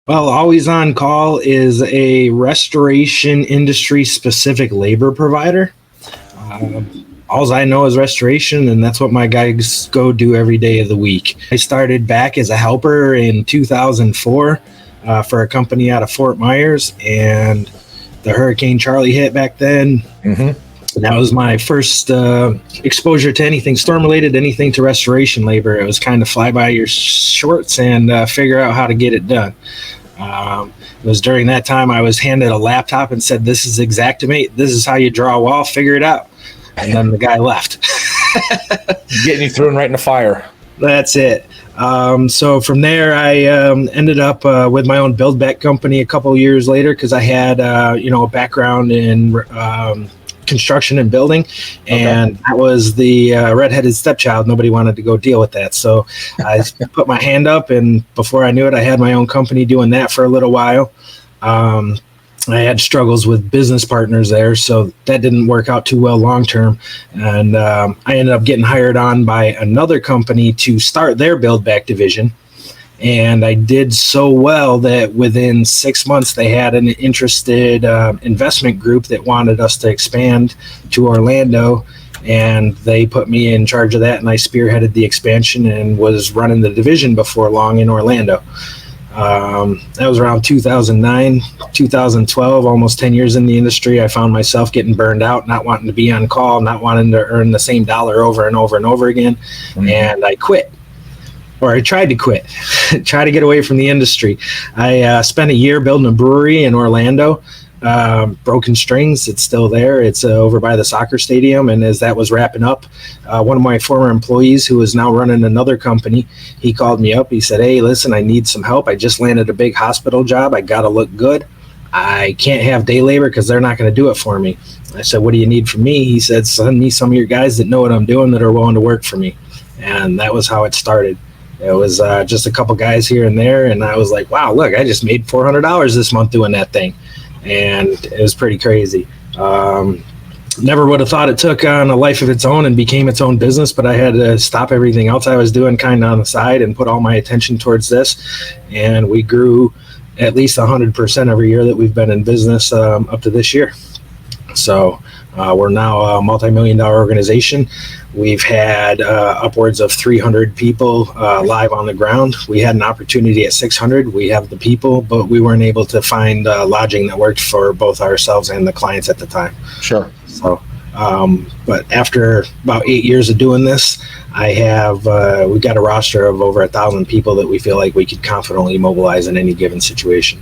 Well, Always On Call is a restoration industry specific labor provider. All I know is restoration, and that's what my guys go do every day of the week. I started back as a helper in 2004 for a company out of Fort Myers, and the Hurricane Charlie hit back then. Mm-hmm. That was my first exposure to anything storm related, anything to restoration labor. It was kind of fly by your shorts and figure out how to get it done. It was during that time I was handed a laptop and said, "This is exactimate. This is how you draw a wall. Figure it out." And then the guy left. Getting you thrown right in the fire. That's it. So from there, I ended up with my own build back company a couple of years later because I had a background in construction and building, and that was the redheaded stepchild. Nobody wanted to go deal with that, so I put my hand up, and before I knew it, I had my own company doing that for a little while. I had struggles with business partners there, so that didn't work out too well long term, and I ended up getting hired on by another company to start their build back division. And I did so well that within 6 months, they had an interested investment group that wanted us to expand to Orlando. And they put me in charge of that, and I spearheaded the expansion and was running the division before long in Orlando. That was around 2009, 2012, almost 10 years in the industry. I found myself getting burned out, not wanting to be on call, not wanting to earn the same dollar over and over and over again. Mm-hmm. And I quit. Or I tried to quit, try to get away from the industry. I spent a year building a brewery in Orlando, Broken Strings. It's still there. It's over by the soccer stadium. And as that was wrapping up, one of my former employees who is now running another company, he called me up. He said, "Hey, listen, I need some help. I just landed a big hospital job. I got to look good. I can't have day labor because they're not going to do it for me." I said, "What do you need from me?" He said, "Send me some of your guys that know what I'm doing that are willing to work for me." And that was how it started. It was just a couple guys here and there, and I was like, wow, look, I just made $400 this month doing that thing. And it was pretty crazy. Never would have thought it took on a life of its own and became its own business, but I had to stop everything else I was doing kind of on the side and put all my attention towards this. And we grew at least 100% every year that we've been in business up to this year. So we're now a multi-million-dollar organization. We've had upwards of 300 people live on the ground. We had an opportunity at 600. We have the people, but we weren't able to find lodging that worked for both ourselves and the clients at the time. Sure. So, but after about 8 years of doing this, we've got a roster of over 1,000 people that we feel like we could confidently mobilize in any given situation.